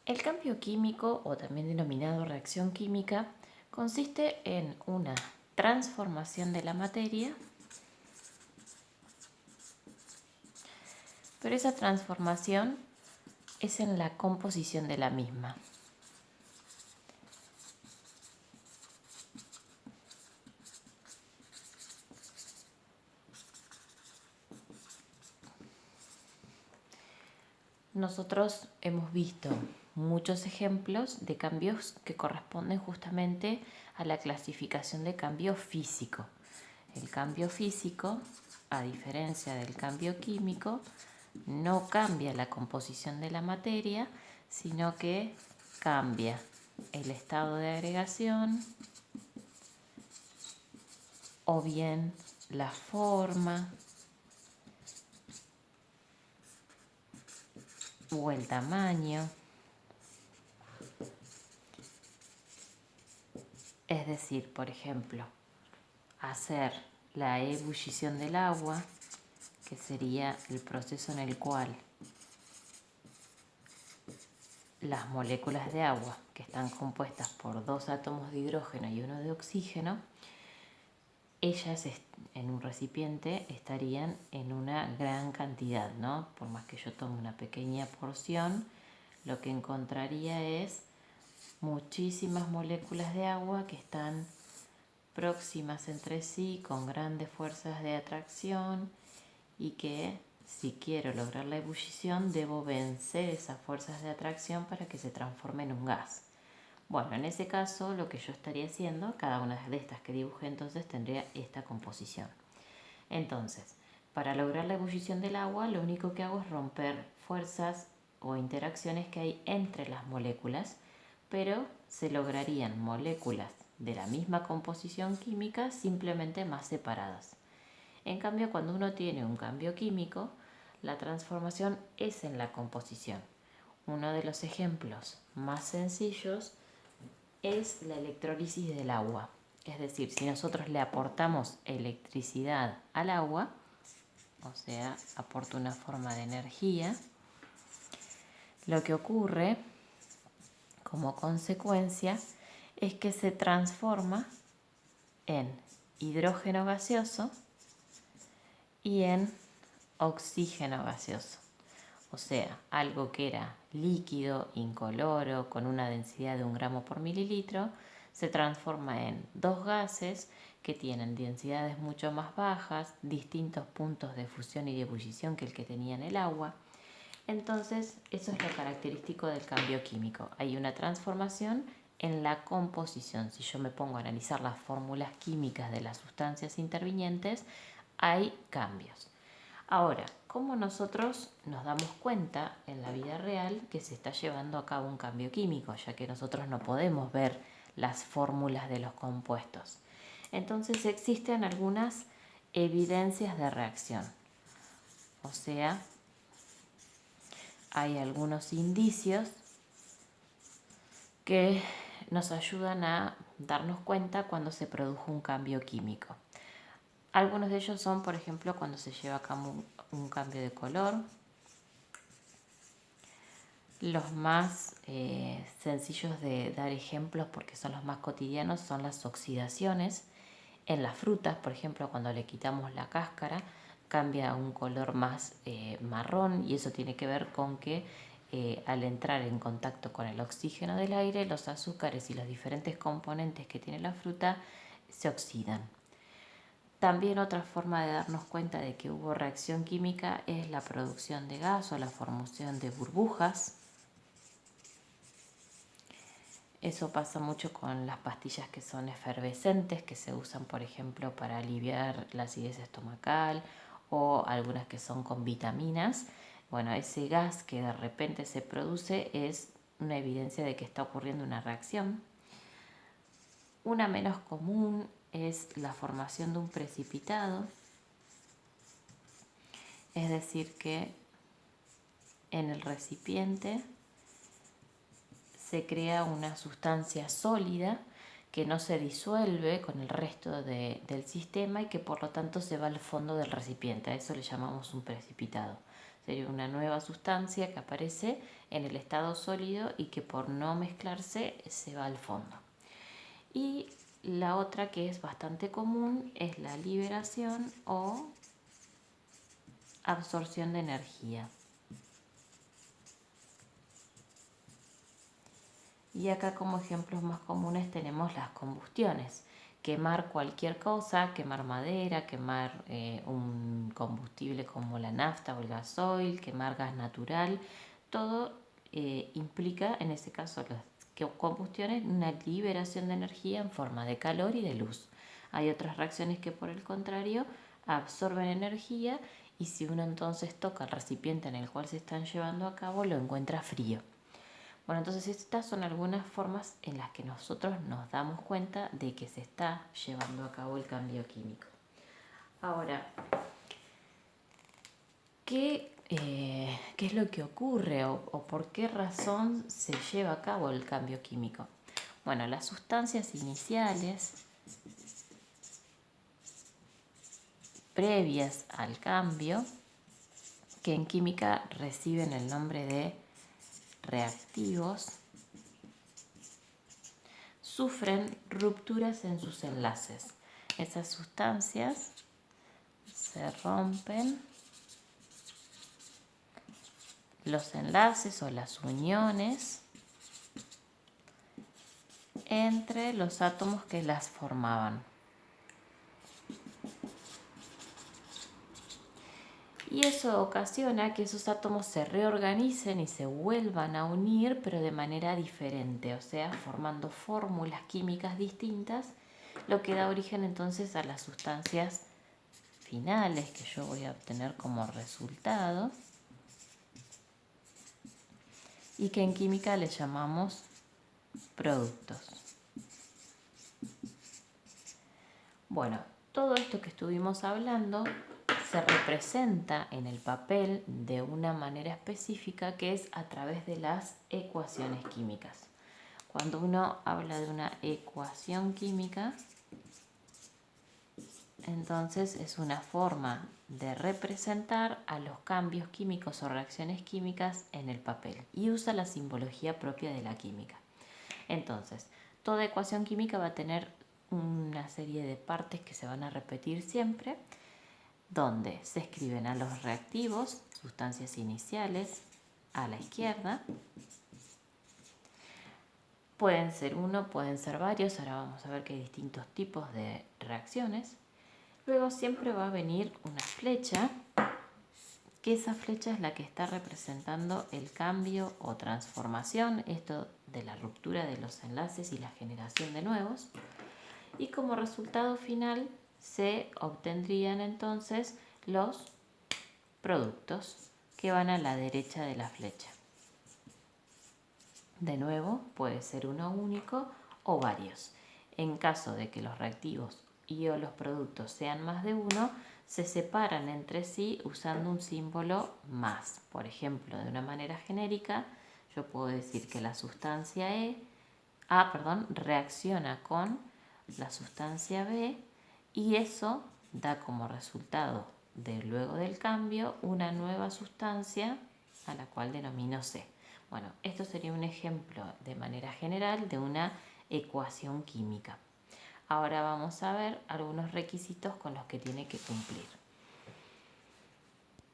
El cambio químico, o también denominado reacción química, consiste en una transformación de la materia, pero esa transformación es en la composición de la misma. Nosotros hemos visto muchos ejemplos de cambios que corresponden justamente a la clasificación de cambio físico. El cambio físico, a diferencia del cambio químico, no cambia la composición de la materia, sino que cambia el estado de agregación o bien la forma o el tamaño. Es decir, por ejemplo, hacer la ebullición del agua, que sería el proceso en el cual las moléculas de agua, que están compuestas por 2 átomos de hidrógeno y 1 de oxígeno, ellas en un recipiente estarían en una gran cantidad, ¿no? Por más que yo tome una pequeña porción, lo que encontraría es muchísimas moléculas de agua que están próximas entre sí con grandes fuerzas de atracción y que si quiero lograr la ebullición debo vencer esas fuerzas de atracción para que se transforme en un gas. Bueno, en ese caso lo que yo estaría haciendo, cada una de estas que dibujé entonces tendría esta composición. Entonces, para lograr la ebullición del agua lo único que hago es romper fuerzas o interacciones que hay entre las moléculas, pero se lograrían moléculas de la misma composición química simplemente más separadas. En cambio, cuando uno tiene un cambio químico, la transformación es en la composición. Uno de los ejemplos más sencillos es la electrólisis del agua. Es decir, si nosotros le aportamos electricidad al agua, o sea, aporta una forma de energía, lo que ocurre como consecuencia es que se transforma en hidrógeno gaseoso y en oxígeno gaseoso. O sea, algo que era líquido, incoloro, con una densidad de 1 gramo por mililitro, se transforma en 2 gases que tienen densidades mucho más bajas, distintos puntos de fusión y de ebullición que el que tenía en el agua. Entonces, eso es lo característico del cambio químico. Hay una transformación en la composición. Si yo me pongo a analizar las fórmulas químicas de las sustancias intervinientes, hay cambios. Ahora, ¿cómo nosotros nos damos cuenta en la vida real que se está llevando a cabo un cambio químico, ya que nosotros no podemos ver las fórmulas de los compuestos? Entonces existen algunas evidencias de reacción. O sea, hay algunos indicios que nos ayudan a darnos cuenta cuando se produjo un cambio químico. Algunos de ellos son, por ejemplo, cuando se lleva a cabo un cambio de color. Los más sencillos de dar ejemplos, porque son los más cotidianos, son las oxidaciones. En las frutas, por ejemplo, cuando le quitamos la cáscara, cambia a un color más marrón, y eso tiene que ver con que al entrar en contacto con el oxígeno del aire, los azúcares y los diferentes componentes que tiene la fruta se oxidan. También otra forma de darnos cuenta de que hubo reacción química es la producción de gas o la formación de burbujas. Eso pasa mucho con las pastillas que son efervescentes, que se usan, por ejemplo, para aliviar la acidez estomacal, o algunas que son con vitaminas. Bueno, ese gas que de repente se produce es una evidencia de que está ocurriendo una reacción. Una menos común es la formación de un precipitado, es decir, que en el recipiente se crea una sustancia sólida que no se disuelve con el resto del sistema y que por lo tanto se va al fondo del recipiente. A eso le llamamos un precipitado. Sería una nueva sustancia que aparece en el estado sólido y que por no mezclarse se va al fondo. Y la otra que es bastante común es la liberación o absorción de energía. Y acá como ejemplos más comunes tenemos las combustiones. Quemar cualquier cosa, quemar madera, quemar un combustible como la nafta o el gasoil, quemar gas natural, todo implica en ese caso las combustiones una liberación de energía en forma de calor y de luz. Hay otras reacciones que por el contrario absorben energía y si uno entonces toca el recipiente en el cual se están llevando a cabo lo encuentra frío. Bueno, entonces estas son algunas formas en las que nosotros nos damos cuenta de que se está llevando a cabo el cambio químico. Ahora, ¿qué es lo que ocurre o por qué razón se lleva a cabo el cambio químico? Bueno, las sustancias iniciales previas al cambio, que en química reciben el nombre de reactivos, sufren rupturas en sus enlaces. Esas sustancias se rompen los enlaces o las uniones entre los átomos que las formaban. Y eso ocasiona que esos átomos se reorganicen y se vuelvan a unir, pero de manera diferente, o sea, formando fórmulas químicas distintas, lo que da origen entonces a las sustancias finales que yo voy a obtener como resultado y que en química le llamamos productos. Bueno, todo esto que estuvimos hablando se representa en el papel de una manera específica que es a través de las ecuaciones químicas. Cuando uno habla de una ecuación química, entonces es una forma de representar a los cambios químicos o reacciones químicas en el papel y usa la simbología propia de la química. Entonces, toda ecuación química va a tener una serie de partes que se van a repetir siempre, donde se escriben a los reactivos, sustancias iniciales, a la izquierda. Pueden ser uno, pueden ser varios, ahora vamos a ver que hay distintos tipos de reacciones. Luego siempre va a venir una flecha, que esa flecha es la que está representando el cambio o transformación, esto de la ruptura de los enlaces y la generación de nuevos. Y como resultado final se obtendrían entonces los productos que van a la derecha de la flecha. De nuevo, puede ser uno único o varios. En caso de que los reactivos y o los productos sean más de uno, se separan entre sí usando un símbolo más. Por ejemplo, de una manera genérica, yo puedo decir que la sustancia reacciona con la sustancia B y eso da como resultado luego del cambio una nueva sustancia a la cual denomino C. Bueno, esto sería un ejemplo de manera general de una ecuación química. Ahora vamos a ver algunos requisitos con los que tiene que cumplir.